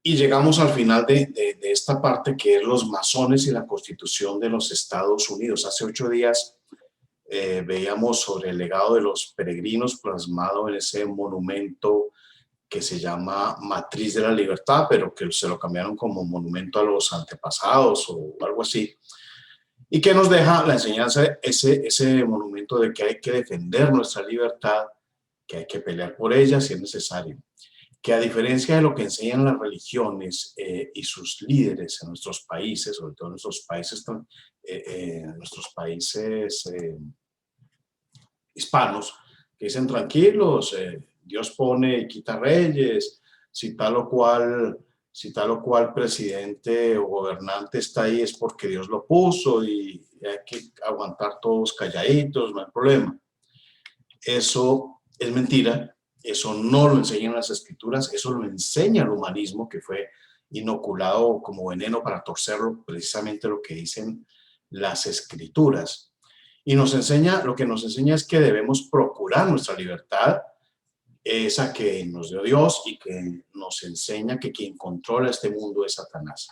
Y llegamos al final de esta parte, que es los masones y la Constitución de los Estados Unidos. Hace 8 días veíamos sobre el legado de los peregrinos plasmado en ese monumento que se llama Matriz de la Libertad, pero que se lo cambiaron como monumento a los antepasados o algo así. Y que nos deja la enseñanza, ese monumento de que hay que defender nuestra libertad, que hay que pelear por ella si es necesario. Que a diferencia de lo que enseñan las religiones y sus líderes en nuestros países, sobre todo en nuestros países hispanos, que dicen tranquilos, Dios pone y quita reyes, si tal o cual presidente o gobernante está ahí es porque Dios lo puso y hay que aguantar todos calladitos, no hay problema. Eso es mentira. Eso no lo enseñan las escrituras, eso lo enseña el humanismo, que fue inoculado como veneno para torcerlo, precisamente lo que dicen las escrituras. Y lo que nos enseña es que debemos procurar nuestra libertad, esa que nos dio Dios, y que nos enseña que quien controla este mundo es Satanás.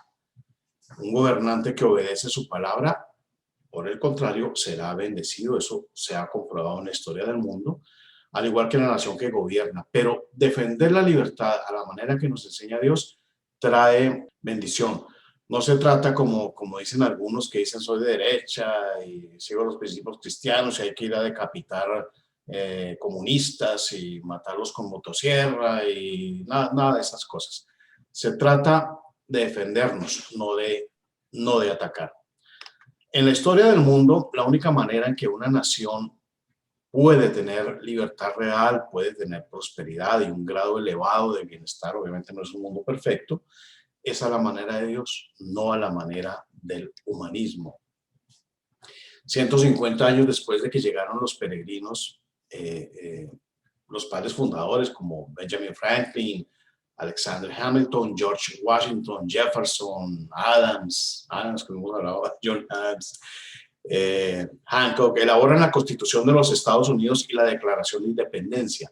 Un gobernante que obedece su palabra, por el contrario, será bendecido. Eso se ha comprobado en la historia del mundo, al igual que la nación que gobierna. Pero defender la libertad a la manera que nos enseña Dios trae bendición. No se trata como dicen algunos que dicen soy de derecha y sigo los principios cristianos y hay que ir a decapitar comunistas y matarlos con motosierra y nada de esas cosas. Se trata de defendernos, no de atacar. En la historia del mundo, la única manera en que una nación puede tener libertad real, puede tener prosperidad y un grado elevado de bienestar, obviamente no es un mundo perfecto, es a la manera de Dios, no a la manera del humanismo. 150 años después de que llegaron los peregrinos, los padres fundadores como Benjamin Franklin, Alexander Hamilton, George Washington, Jefferson, Adams, como hemos hablado, John Adams, Hancock, elaboran la Constitución de los Estados Unidos y la Declaración de Independencia.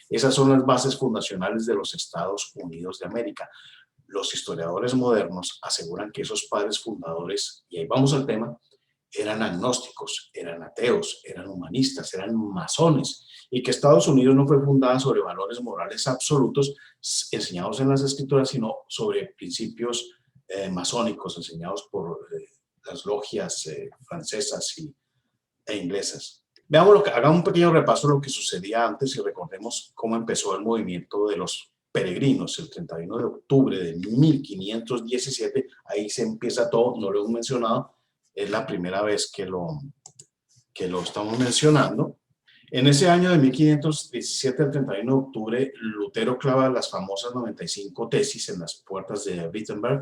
Esas son las bases fundacionales de los Estados Unidos de América. Los historiadores modernos aseguran que esos padres fundadores, y ahí vamos al tema, eran agnósticos, eran ateos, eran humanistas, eran masones, y que Estados Unidos no fue fundada sobre valores morales absolutos enseñados en las escrituras, sino sobre principios masónicos enseñados por las logias francesas e inglesas. Hagamos un pequeño repaso de lo que sucedía antes y recordemos cómo empezó el movimiento de los peregrinos el 31 de octubre de 1517. Ahí se empieza todo, no lo hemos mencionado, es la primera vez que lo estamos mencionando. En ese año de 1517, el 31 de octubre, Lutero clava las famosas 95 tesis en las puertas de Wittenberg,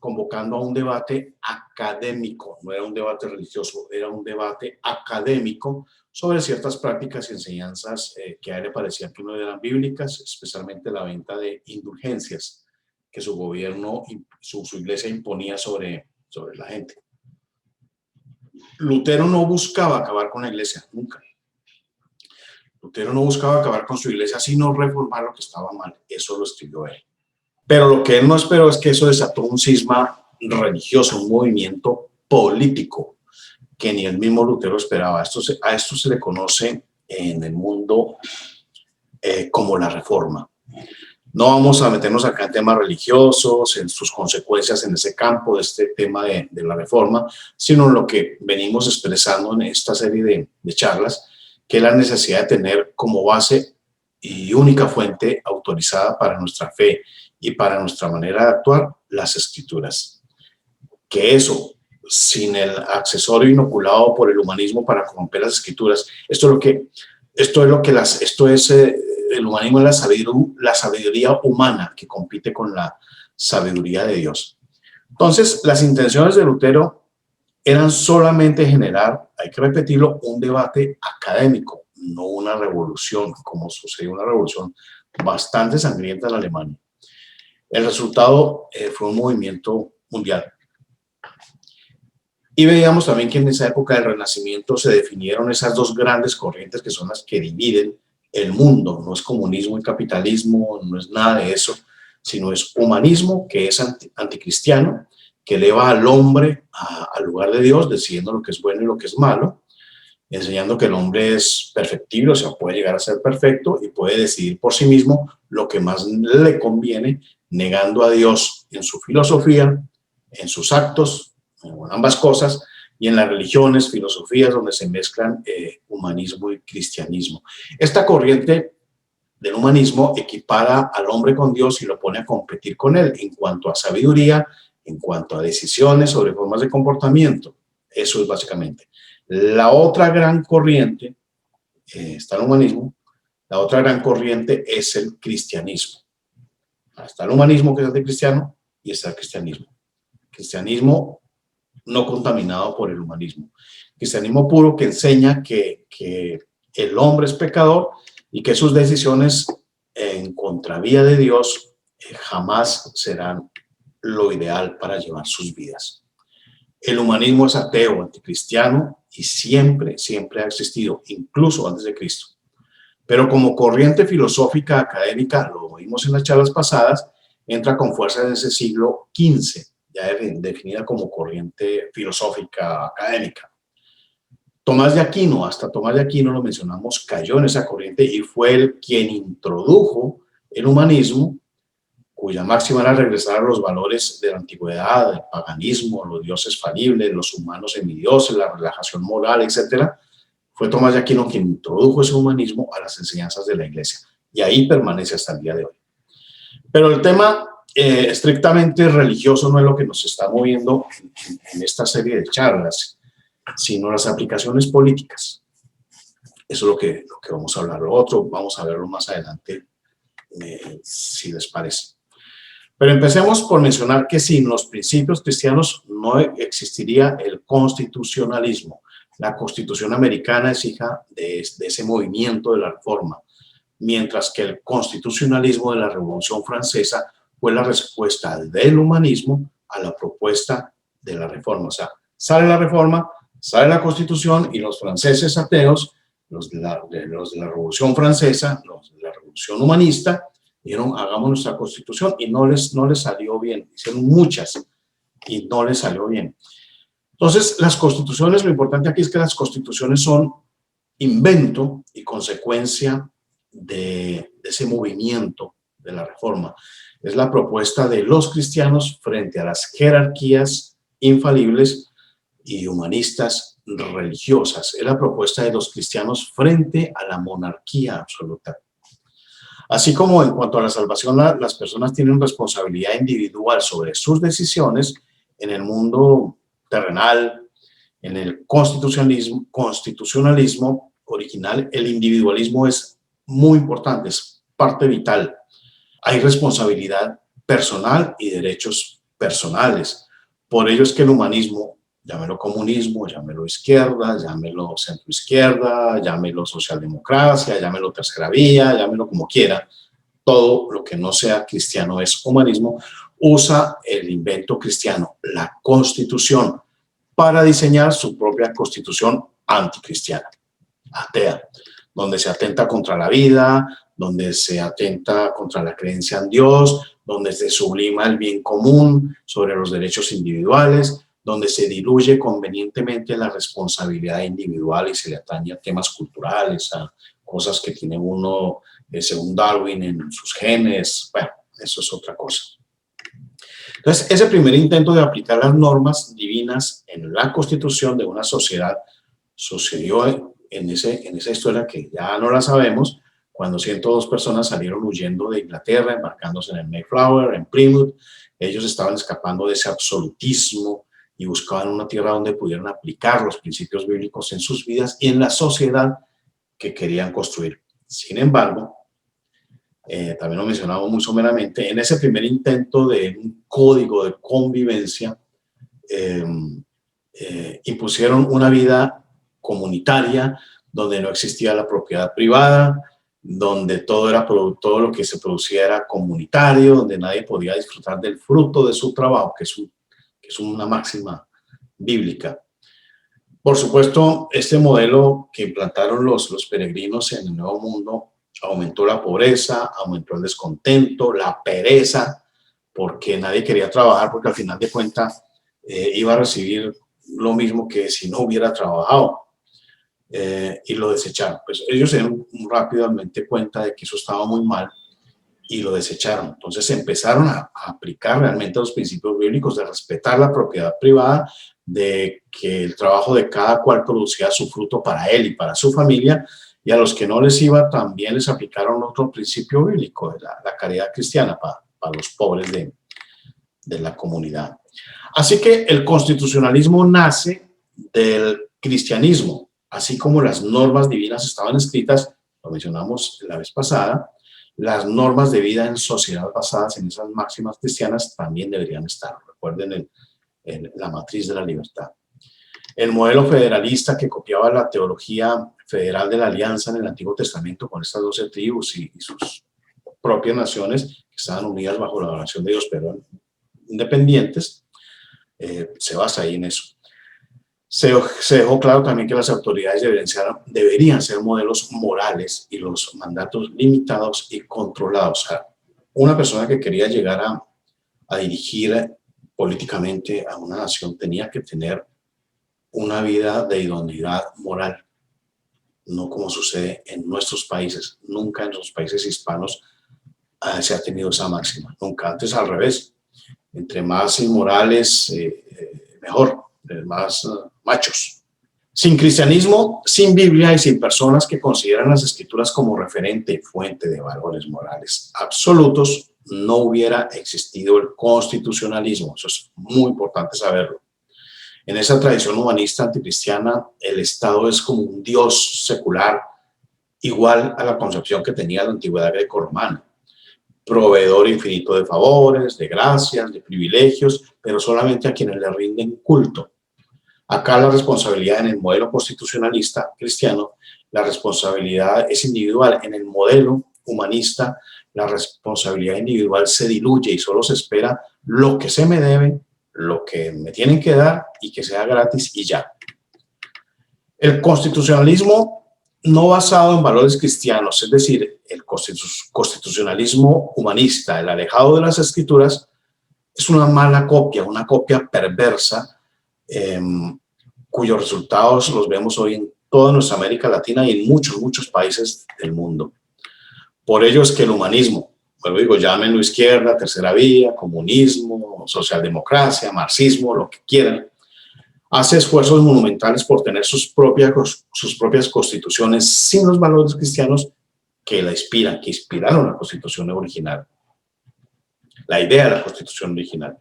convocando a un debate académico. No era un debate religioso, era un debate académico sobre ciertas prácticas y enseñanzas que a él le parecían que no eran bíblicas, especialmente la venta de indulgencias que su gobierno, su iglesia imponía sobre la gente. Lutero no buscaba acabar con la iglesia, nunca. Lutero no buscaba acabar con su iglesia, sino reformar lo que estaba mal. Eso lo escribió él. Pero lo que él no esperó es que eso desató un cisma religioso, un movimiento político que ni el mismo Lutero esperaba. A esto se le conoce en el mundo como la Reforma. No vamos a meternos acá en temas religiosos, en sus consecuencias en ese campo, de este tema de la Reforma, sino en lo que venimos expresando en esta serie de charlas, que es la necesidad de tener como base y única fuente autorizada para nuestra fe y para nuestra manera de actuar, las escrituras. Que eso, sin el accesorio inoculado por el humanismo para corromper las escrituras, el humanismo es la sabiduría humana que compite con la sabiduría de Dios. Entonces, las intenciones de Lutero eran solamente generar, hay que repetirlo, un debate académico, no una revolución, como sucedió una revolución bastante sangrienta en Alemania. El resultado fue un movimiento mundial. Y veíamos también que en esa época del Renacimiento se definieron esas dos grandes corrientes que son las que dividen el mundo. No es comunismo y capitalismo, no es nada de eso, sino es humanismo, que es anticristiano, que eleva al hombre al lugar de Dios, decidiendo lo que es bueno y lo que es malo, enseñando que el hombre es perfectible, o sea, puede llegar a ser perfecto y puede decidir por sí mismo lo que más le conviene, negando a Dios en su filosofía, en sus actos, en ambas cosas, y en las religiones, filosofías donde se mezclan humanismo y cristianismo. Esta corriente del humanismo equipara al hombre con Dios y lo pone a competir con él en cuanto a sabiduría, en cuanto a decisiones sobre formas de comportamiento. Eso es básicamente. La otra gran corriente, está el humanismo, la otra gran corriente es el cristianismo. Está el humanismo, que es anticristiano, y está el cristianismo. Cristianismo no contaminado por el humanismo. Cristianismo puro, que enseña que el hombre es pecador y que sus decisiones en contravía de Dios jamás serán lo ideal para llevar sus vidas. El humanismo es ateo, anticristiano, y siempre, siempre ha existido, incluso antes de Cristo. Pero como corriente filosófica académica, lo vimos en las charlas pasadas, entra con fuerza en ese siglo XV, ya definida como corriente filosófica académica. Tomás de Aquino, hasta Tomás de Aquino lo mencionamos, cayó en esa corriente y fue el quien introdujo el humanismo, cuya máxima era regresar a los valores de la antigüedad, del paganismo, los dioses falibles, los humanos semidioses, la relajación moral, etc. Fue Tomás de Aquino quien introdujo ese humanismo a las enseñanzas de la Iglesia, y ahí permanece hasta el día de hoy. Pero el tema estrictamente religioso no es lo que nos está moviendo en esta serie de charlas, sino las aplicaciones políticas. Eso es lo que vamos a hablar. Lo otro vamos a verlo más adelante, si les parece. Pero empecemos por mencionar que sin los principios cristianos no existiría el constitucionalismo. La Constitución americana es hija de ese movimiento de la Reforma, mientras que el constitucionalismo de la Revolución Francesa fue la respuesta del humanismo a la propuesta de la Reforma. O sea, sale la Reforma, sale la Constitución, y los franceses ateos, los de la Revolución Francesa, los de la Revolución Humanista, dijeron, hagamos nuestra Constitución, y no les salió bien. Hicieron muchas y no les salió bien. Entonces, las constituciones, lo importante aquí es que las constituciones son invento y consecuencia de ese movimiento de la Reforma. Es la propuesta de los cristianos frente a las jerarquías infalibles y humanistas religiosas. Es la propuesta de los cristianos frente a la monarquía absoluta. Así como en cuanto a la salvación, las personas tienen responsabilidad individual sobre sus decisiones en el mundo terrenal, en el constitucionalismo original, el individualismo es muy importante, es parte vital. Hay responsabilidad personal y derechos personales. Por ello es que el humanismo, llámelo comunismo, llámelo izquierda, llámelo centroizquierda, llámelo socialdemocracia, llámelo tercera vía, llámelo como quiera, todo lo que no sea cristiano es humanismo, usa el invento cristiano, la Constitución, para diseñar su propia constitución anticristiana, atea, donde se atenta contra la vida, donde se atenta contra la creencia en Dios, donde se sublima el bien común sobre los derechos individuales, donde se diluye convenientemente la responsabilidad individual y se le atañe a temas culturales, a cosas que tiene uno, según Darwin, en sus genes. Bueno, eso es otra cosa. Entonces, ese primer intento de aplicar las normas divinas en la constitución de una sociedad sucedió en esa historia que ya no la sabemos, cuando 102 personas salieron huyendo de Inglaterra, embarcándose en el Mayflower, en Plymouth. Ellos estaban escapando de ese absolutismo y buscaban una tierra donde pudieran aplicar los principios bíblicos en sus vidas y en la sociedad que querían construir. Sin embargo, también lo mencionamos muy someramente, en ese primer intento de un código de convivencia, impusieron una vida comunitaria donde no existía la propiedad privada, donde todo lo que se producía era comunitario, donde nadie podía disfrutar del fruto de su trabajo, que es una máxima bíblica. Por supuesto, este modelo que implantaron los peregrinos en el Nuevo Mundo Aumentó la pobreza, aumentó el descontento, la pereza, porque nadie quería trabajar, porque al final de cuentas iba a recibir lo mismo que si no hubiera trabajado. Y lo desecharon. Pues ellos se dieron rápidamente cuenta de que eso estaba muy mal y lo desecharon. Entonces empezaron a aplicar realmente los principios bíblicos de respetar la propiedad privada, de que el trabajo de cada cual producía su fruto para él y para su familia, y a los que no les iba también les aplicaron otro principio bíblico, de la caridad cristiana para los pobres de la comunidad. Así que el constitucionalismo nace del cristianismo, así como las normas divinas estaban escritas, lo mencionamos la vez pasada, las normas de vida en sociedad basadas en esas máximas cristianas también deberían estar. Recuerden la matriz de la libertad. El modelo federalista que copiaba la teología federal de la alianza en el Antiguo Testamento con estas 12 tribus y sus propias naciones que estaban unidas bajo la oración de Dios, pero independientes, se basa ahí en eso. Se dejó claro también que las autoridades deberían ser modelos morales y los mandatos limitados y controlados. O sea, una persona que quería llegar a dirigir políticamente a una nación tenía que tener una vida de idoneidad moral, no como sucede en nuestros países. Nunca en los países hispanos se ha tenido esa máxima, nunca. Antes al revés, entre más inmorales, mejor, más machos. Sin cristianismo, sin Biblia y sin personas que consideran las escrituras como referente y fuente de valores morales absolutos, no hubiera existido el constitucionalismo. Eso es muy importante saberlo. En esa tradición humanista anticristiana, el Estado es como un dios secular, igual a la concepción que tenía la antigüedad grecorromana. Proveedor infinito de favores, de gracias, de privilegios, pero solamente a quienes le rinden culto. Acá la responsabilidad en el modelo constitucionalista cristiano, la responsabilidad es individual. En el modelo humanista, la responsabilidad individual se diluye y solo se espera lo que se me debe, lo que me tienen que dar y que sea gratis y ya. El constitucionalismo no basado en valores cristianos, es decir, el constitucionalismo humanista, el alejado de las escrituras, es una mala copia, una copia perversa, cuyos resultados los vemos hoy en toda nuestra América Latina y en muchos países del mundo. Por ello es que el humanismo, vuelvo digo, llámenlo izquierda, tercera vía, comunismo, socialdemocracia, marxismo, lo que quieran, hace esfuerzos monumentales por tener sus propias constituciones sin los valores cristianos que la inspiran, que inspiraron la constitución original, la idea de la constitución original.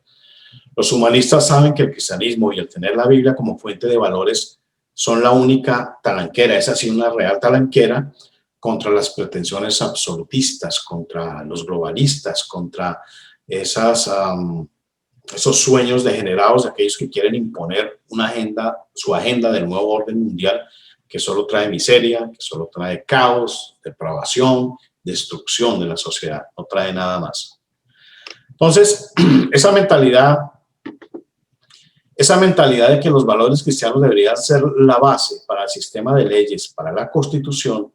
Los humanistas saben que el cristianismo y el tener la Biblia como fuente de valores son la única talanquera, es así una real talanquera contra las pretensiones absolutistas, contra los globalistas, contra esos sueños degenerados de aquellos que quieren imponer una agenda, su agenda del nuevo orden mundial, que solo trae miseria, que solo trae caos, depravación, destrucción de la sociedad, no trae nada más. Entonces, esa mentalidad de que los valores cristianos deberían ser la base para el sistema de leyes, para la Constitución,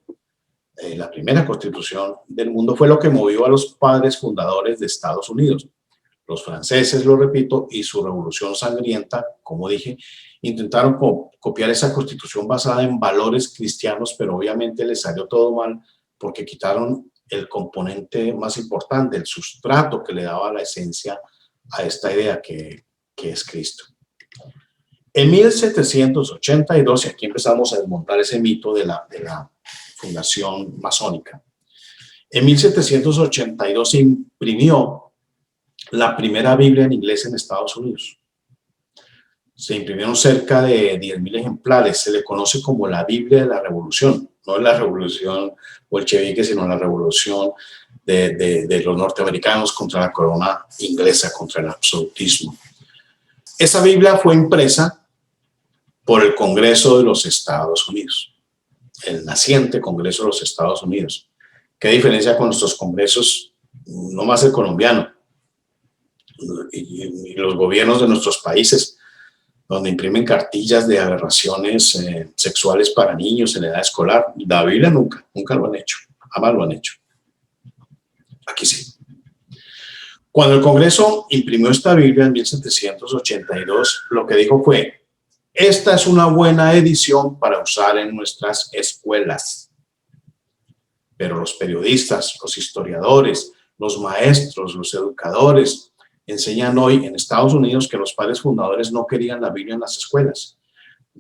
la primera Constitución del mundo, fue lo que movió a los padres fundadores de Estados Unidos. Los franceses, lo repito, y su revolución sangrienta, como dije, intentaron copiar esa Constitución basada en valores cristianos, pero obviamente les salió todo mal porque quitaron el componente más importante, el sustrato que le daba la esencia a esta idea que es Cristo. En 1782, y aquí empezamos a desmontar ese mito de la fundación masónica, en 1782 se imprimió la primera Biblia en inglés en Estados Unidos. Se imprimieron cerca de 10.000 ejemplares, se le conoce como la Biblia de la Revolución, no la revolución bolchevique, sino la revolución de los norteamericanos contra la corona inglesa, contra el absolutismo. Esa Biblia fue impresa por el Congreso de los Estados Unidos, el naciente Congreso de los Estados Unidos. ¿Qué diferencia con nuestros congresos, no más el colombiano, y los gobiernos de nuestros países, donde imprimen cartillas de aberraciones sexuales para niños en edad escolar? La Biblia nunca lo han hecho. Jamás lo han hecho. Aquí sí. Cuando el Congreso imprimió esta Biblia en 1782, lo que dijo fue: esta es una buena edición para usar en nuestras escuelas. Pero los periodistas, los historiadores, los maestros, los educadores enseñan hoy en Estados Unidos que los padres fundadores no querían la Biblia en las escuelas.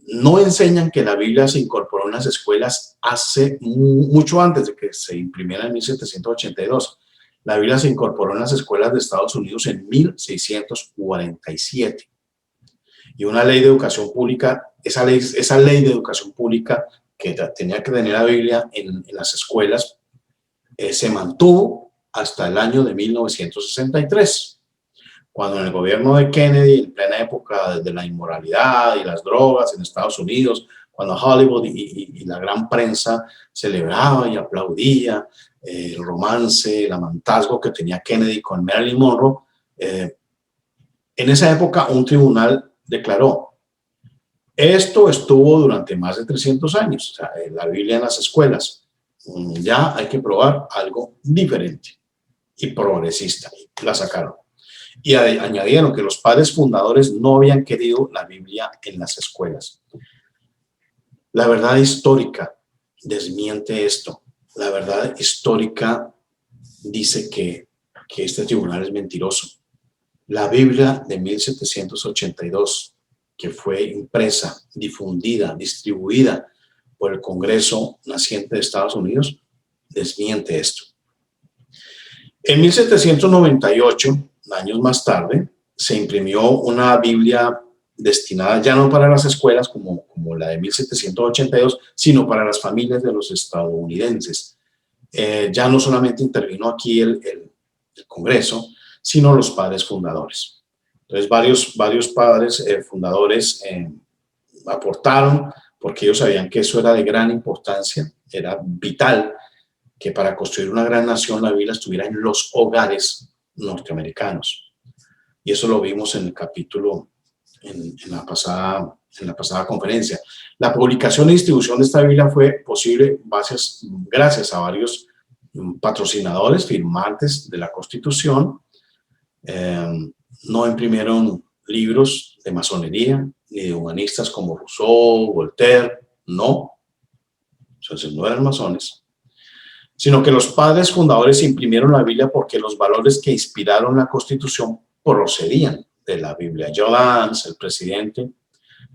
No enseñan que la Biblia se incorporó en las escuelas hace mucho antes de que se imprimiera en 1782. La Biblia se incorporó en las escuelas de Estados Unidos en 1647. Y una ley de educación pública, esa ley de educación pública que tenía que tener la Biblia en las escuelas, se mantuvo hasta el año de 1963, cuando en el gobierno de Kennedy, en plena época de la inmoralidad y las drogas en Estados Unidos, cuando Hollywood y la gran prensa celebraba y aplaudía el romance, el amantazgo que tenía Kennedy con Marilyn Monroe, en esa época un tribunal declaró: esto estuvo durante más de 300 años, o sea, la Biblia en las escuelas. Ya hay que probar algo diferente y progresista. La sacaron. Y añadieron que los padres fundadores no habían querido la Biblia en las escuelas. La verdad histórica desmiente esto. La verdad histórica dice que este tribunal es mentiroso. La Biblia de 1782, que fue impresa, difundida, distribuida por el Congreso naciente de Estados Unidos, desmiente esto. En 1798, años más tarde, se imprimió una Biblia destinada ya no para las escuelas como la de 1782, sino para las familias de los estadounidenses. Ya no solamente intervino aquí el Congreso, sino los padres fundadores. Entonces, varios padres fundadores aportaron, porque ellos sabían que eso era de gran importancia, era vital que para construir una gran nación la Biblia estuviera en los hogares norteamericanos. Y eso lo vimos en el capítulo, en la pasada conferencia. La publicación y distribución de esta Biblia fue posible gracias a varios patrocinadores, firmantes de la Constitución. No imprimieron libros de masonería ni de humanistas como Rousseau, Voltaire, no. Entonces no eran masones, sino que los padres fundadores imprimieron la Biblia porque los valores que inspiraron la Constitución procedían de la Biblia. John Adams, el presidente,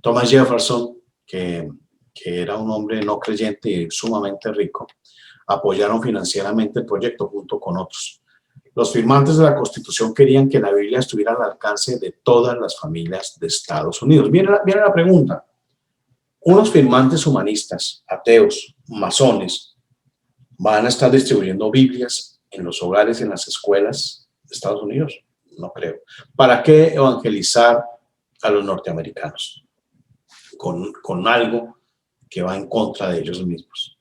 Thomas Jefferson, que era un hombre no creyente y sumamente rico, apoyaron financieramente el proyecto junto con otros. Los firmantes de la Constitución querían que la Biblia estuviera al alcance de todas las familias de Estados Unidos. Viene la pregunta. Unos firmantes humanistas, ateos, masones, ¿van a estar distribuyendo Biblias en los hogares, en las escuelas de Estados Unidos? No creo. ¿Para qué evangelizar a los norteamericanos con algo que va en contra de ellos mismos?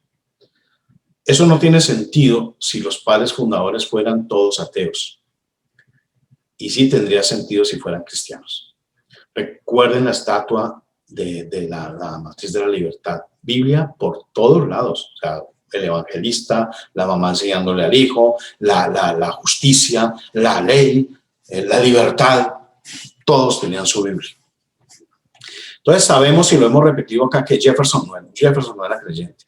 Eso no tiene sentido si los padres fundadores fueran todos ateos. Y sí tendría sentido si fueran cristianos. Recuerden la estatua de la matriz de la libertad. Biblia por todos lados. O sea, el evangelista, la mamá enseñándole al hijo, la justicia, la ley, la libertad. Todos tenían su Biblia. Entonces sabemos, y lo hemos repetido acá, que Jefferson no era creyente.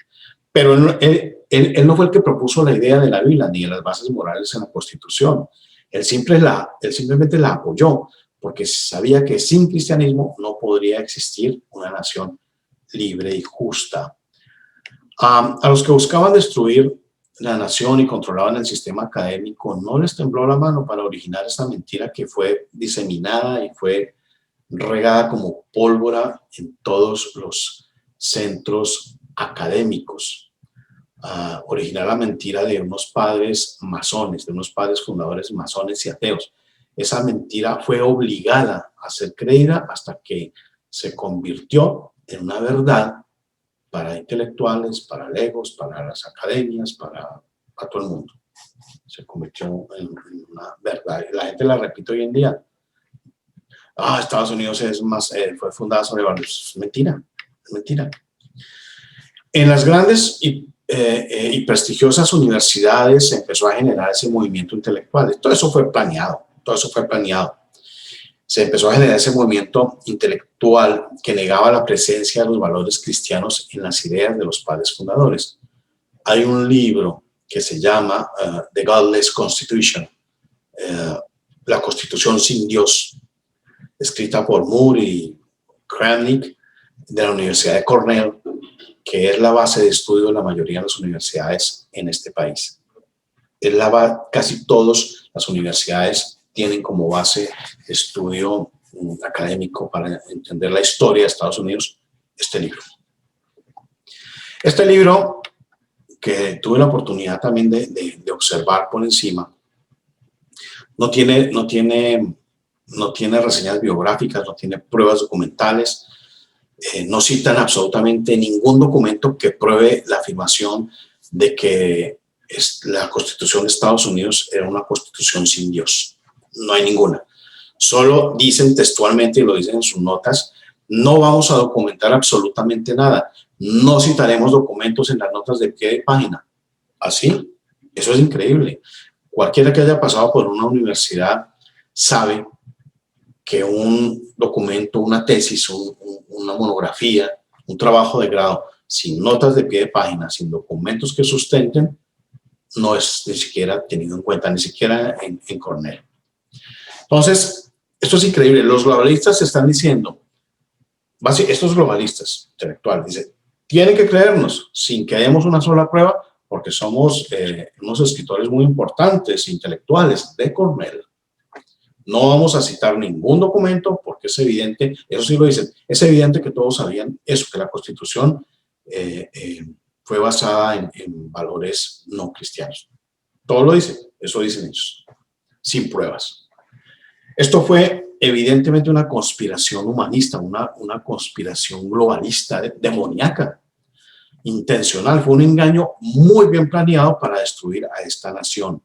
Pero él no fue el que propuso la idea de la Biblia ni de las bases morales en la Constitución. Él simplemente la apoyó porque sabía que sin cristianismo no podría existir una nación libre y justa. A los que buscaban destruir la nación y controlaban el sistema académico no les tembló la mano para originar esta mentira que fue diseminada y fue regada como pólvora en todos los centros académicos. Originar la mentira de unos padres masones, de unos padres fundadores masones y ateos. Esa mentira fue obligada a ser creída hasta que se convirtió en una verdad para intelectuales, para legos, para las academias, para todo el mundo. Se convirtió en una verdad. La gente la repite hoy en día. Estados Unidos fue fundada sobre valores. Es mentira, es mentira. En las grandes y prestigiosas universidades se empezó a generar ese movimiento intelectual. Todo eso fue planeado, todo eso fue planeado. Se empezó a generar ese movimiento intelectual que negaba la presencia de los valores cristianos en las ideas de los padres fundadores. Hay un libro que se llama The Godless Constitution, la Constitución sin Dios, escrita por Moore y Kramnik de la Universidad de Cornell, que es la base de estudio de la mayoría de las universidades en este país. Casi todas las universidades tienen como base de estudio académico para entender la historia de Estados Unidos este libro. Este libro, que tuve la oportunidad también de observar por encima, no tiene reseñas biográficas, no tiene pruebas documentales, no citan absolutamente ningún documento que pruebe la afirmación de que la Constitución de Estados Unidos era una constitución sin Dios. No hay ninguna. Solo dicen textualmente, y lo dicen en sus notas, no vamos a documentar absolutamente nada. No citaremos documentos en las notas de pie de página. ¿Así? Eso es increíble. Cualquiera que haya pasado por una universidad sabe que un documento, una tesis, una monografía, un trabajo de grado, sin notas de pie de página, sin documentos que sustenten, no es ni siquiera tenido en cuenta, ni siquiera en Cornell. Entonces, esto es increíble. Los globalistas están diciendo, estos globalistas intelectuales, dicen, tienen que creernos sin que hayamos una sola prueba, porque somos unos escritores muy importantes, intelectuales de Cornell. No vamos a citar ningún documento porque es evidente, eso sí lo dicen, es evidente que todos sabían eso, que la Constitución fue basada en valores no cristianos. Todo lo dicen, eso dicen ellos, sin pruebas. Esto fue evidentemente una conspiración humanista, una conspiración globalista, demoníaca, intencional. Fue un engaño muy bien planeado para destruir a esta nación.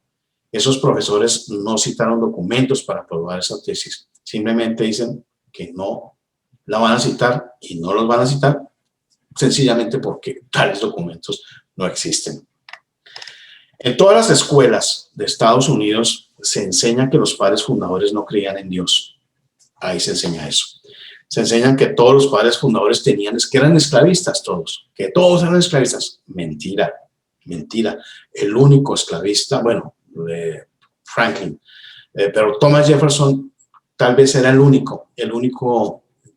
Esos profesores no citaron documentos para probar esa tesis. Simplemente dicen que no la van a citar y no los van a citar sencillamente porque tales documentos no existen. En todas las escuelas de Estados Unidos se enseña que los padres fundadores no creían en Dios. Ahí se enseña eso. Se enseñan que todos los padres fundadores que eran esclavistas todos, que todos eran esclavistas. Mentira, mentira. El único esclavista, bueno, Franklin, pero Thomas Jefferson tal vez era el único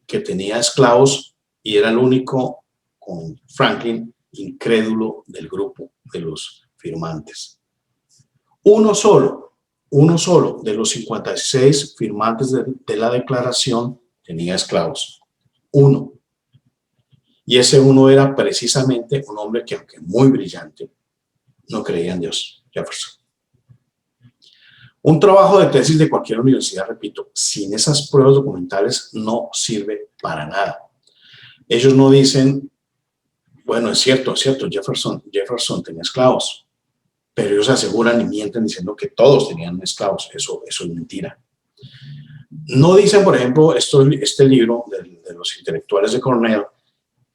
que tenía esclavos y era el único con Franklin incrédulo del grupo de los firmantes. Uno solo de los 56 firmantes de la declaración tenía esclavos. Uno. Y ese uno era precisamente un hombre que, aunque muy brillante, no creía en Dios, Jefferson. Un trabajo de tesis de cualquier universidad, repito, sin esas pruebas documentales no sirve para nada. Ellos no dicen, bueno, es cierto, Jefferson tenía esclavos, pero ellos aseguran y mienten diciendo que todos tenían esclavos. Eso es mentira. No dicen, por ejemplo, este libro de los intelectuales de Cornell,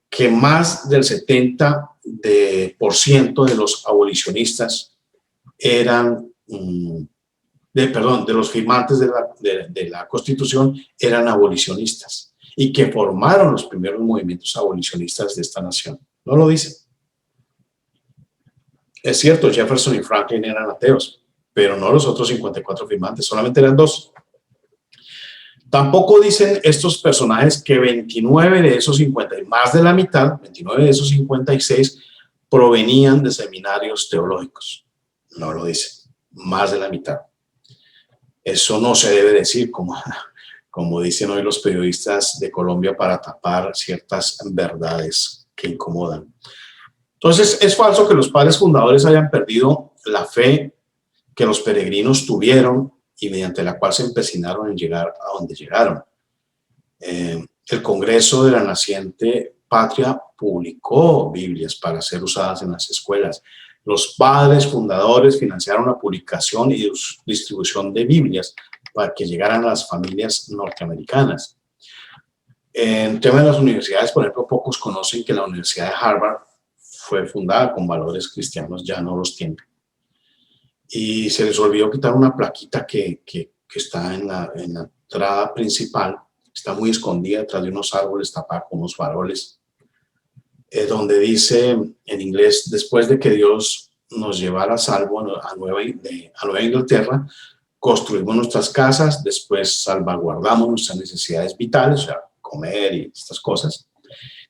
que más del 70% de los abolicionistas eran, de los firmantes de la Constitución eran abolicionistas y que formaron los primeros movimientos abolicionistas de esta nación. No lo dicen. Es cierto, Jefferson y Franklin eran ateos, pero no los otros 54 firmantes, solamente eran 2. Tampoco dicen estos personajes que 29 de esos 50, más de la mitad, 29 de esos 56, provenían de seminarios teológicos. No lo dicen, más de la mitad. Eso no se debe decir, como dicen hoy los periodistas de Colombia, para tapar ciertas verdades que incomodan. Entonces, es falso que los padres fundadores hayan perdido la fe que los peregrinos tuvieron y mediante la cual se empecinaron en llegar a donde llegaron. El Congreso de la naciente patria publicó Biblias para ser usadas en las escuelas. Los padres fundadores financiaron la publicación y distribución de Biblias para que llegaran a las familias norteamericanas. En tema de las universidades, por ejemplo, pocos conocen que la Universidad de Harvard fue fundada con valores cristianos, ya no los tiene. Y se les olvidó quitar una plaquita que está en la entrada principal, está muy escondida detrás de unos árboles, tapada con unos faroles, donde dice en inglés: después de que Dios nos llevara a salvo a Nueva Inglaterra, construimos nuestras casas, después salvaguardamos nuestras necesidades vitales, o sea, comer y estas cosas.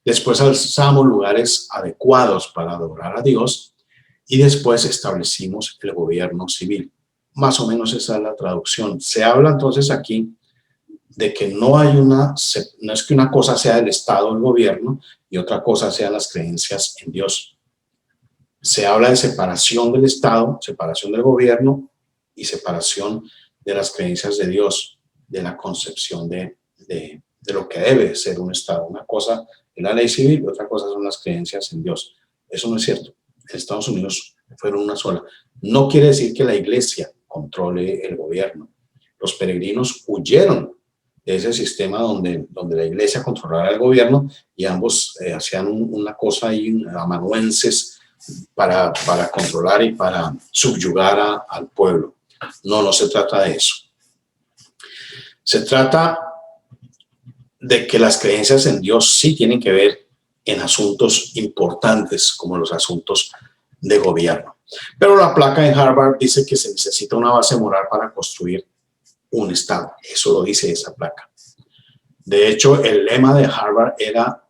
Después alzamos lugares adecuados para adorar a Dios y después establecimos el gobierno civil. Más o menos esa es la traducción. Se habla entonces aquí de que no es que una cosa sea el Estado, el gobierno, y otra cosa sean las creencias en Dios. Se habla de separación del Estado, separación del gobierno y separación de las creencias de Dios, de la concepción de lo que debe ser un Estado. Una cosa es la ley civil y otra cosa son las creencias en Dios. Eso no es cierto. En Estados Unidos fueron una sola. No quiere decir que la iglesia controle el gobierno. Los peregrinos huyeron de ese sistema donde la iglesia controlara el gobierno y ambos hacían una cosa ahí, amanuenses, para controlar y para subyugar al pueblo. No se trata de eso. Se trata de que las creencias en Dios sí tienen que ver en asuntos importantes como los asuntos de gobierno. Pero la placa en Harvard dice que se necesita una base moral para construir un Estado. Eso lo dice esa placa. De hecho, el lema de Harvard era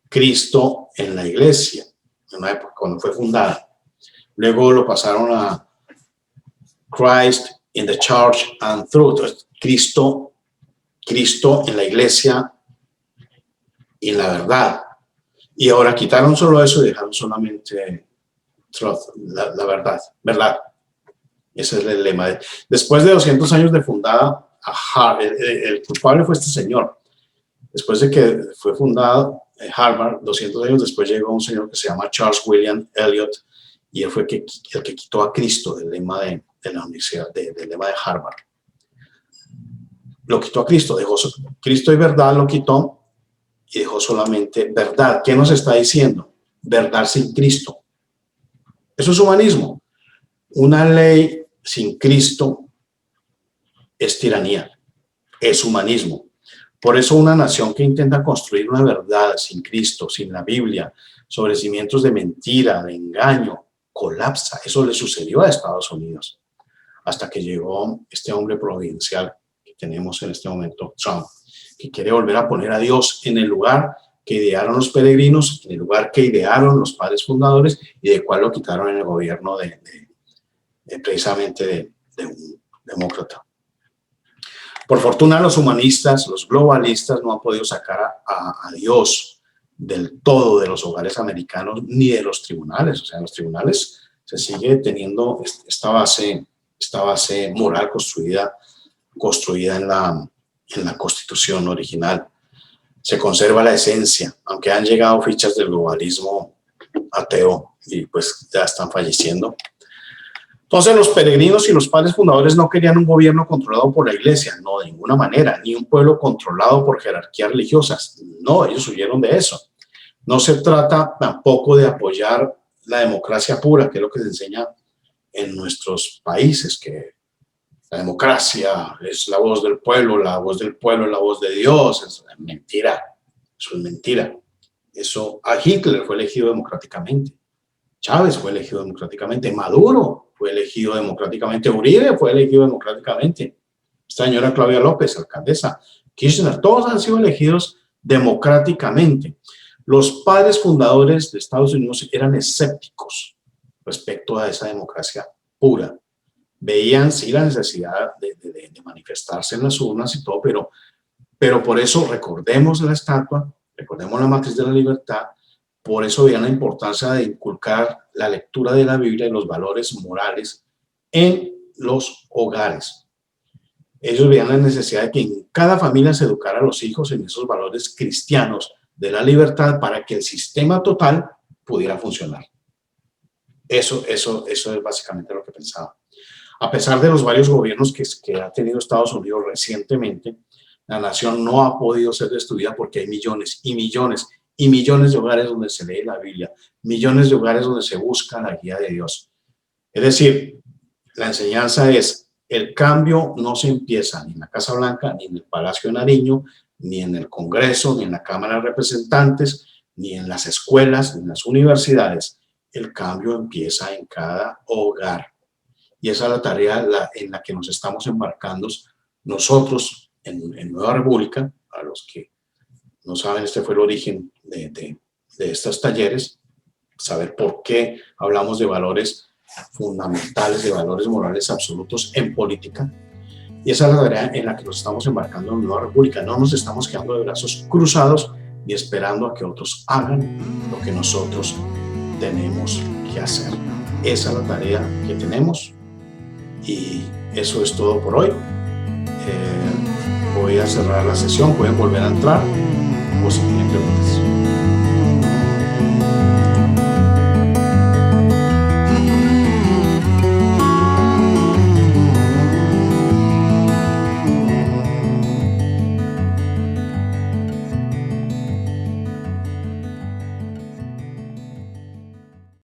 Cristo en la iglesia, en una época cuando fue fundada. Luego lo pasaron a Christ in the Church and Truth. Cristo en la iglesia y en la verdad. Y ahora quitaron solo eso y dejaron solamente truth, la verdad. Ese es el lema. Después de 200 años de fundada, el culpable fue este señor. Después de que fue fundado Harvard, 200 años después llegó un señor que se llama Charles William Eliot, y él fue el que quitó a Cristo del lema de la universidad, del lema de Harvard. Lo quitó a Cristo, dejó Cristo y verdad, lo quitó y dejó solamente verdad. ¿Qué nos está diciendo? Verdad sin Cristo. Eso es humanismo. Una ley sin Cristo es tiranía, es humanismo. Por eso una nación que intenta construir una verdad sin Cristo, sin la Biblia, sobre cimientos de mentira, de engaño, colapsa. Eso le sucedió a Estados Unidos hasta que llegó este hombre providencial que tenemos en este momento, Trump, que quiere volver a poner a Dios en el lugar que idearon los peregrinos, en el lugar que idearon los padres fundadores y de cual lo quitaron en el gobierno precisamente de un demócrata. Por fortuna, los humanistas, los globalistas no han podido sacar a Dios del todo de los hogares americanos ni de los tribunales. O sea, en los tribunales se sigue teniendo esta base moral construida en la Constitución original. Se conserva la esencia, aunque han llegado fichas del globalismo ateo y pues ya están falleciendo. Entonces los peregrinos y los padres fundadores no querían un gobierno controlado por la iglesia, no, de ninguna manera, ni un pueblo controlado por jerarquías religiosas. No, ellos huyeron de eso. No se trata tampoco de apoyar la democracia pura, que es lo que se enseña en nuestros países, que la democracia es la voz del pueblo es la voz de Dios. Es mentira, eso es mentira. Eso, a Hitler fue elegido democráticamente, Chávez fue elegido democráticamente, Maduro fue elegido democráticamente, Uribe fue elegido democráticamente, esta señora Claudia López, alcaldesa, Kirchner, todos han sido elegidos democráticamente. Los padres fundadores de Estados Unidos eran escépticos respecto a esa democracia pura. Veían sí la necesidad de manifestarse en las urnas y todo, pero por eso recordemos la estatua, recordemos la matriz de la libertad. Por eso veían la importancia de inculcar la lectura de la Biblia y los valores morales en los hogares. Ellos veían la necesidad de que en cada familia se educara a los hijos en esos valores cristianos de la libertad para que el sistema total pudiera funcionar. Eso es básicamente lo que pensaba. A pesar de los varios gobiernos que ha tenido Estados Unidos recientemente, la nación no ha podido ser destruida porque hay millones y millones y millones de hogares donde se lee la Biblia, millones de hogares donde se busca la guía de Dios. Es decir, la enseñanza es, el cambio no se empieza ni en la Casa Blanca, ni en el Palacio de Nariño, ni en el Congreso, ni en la Cámara de Representantes, ni en las escuelas, ni en las universidades. El cambio empieza en cada hogar. Y esa es la tarea en la que nos estamos embarcando nosotros en Nueva República. A los que no saben, este fue el origen de estos talleres, saber por qué hablamos de valores fundamentales, de valores morales absolutos en política. Y esa es la tarea en la que nos estamos embarcando en Nueva República. No nos estamos quedando de brazos cruzados ni esperando a que otros hagan lo que nosotros tenemos que hacer. Esa es la tarea que tenemos y eso es todo por hoy. Voy a cerrar la sesión, pueden volver a entrar o si tienen preguntas.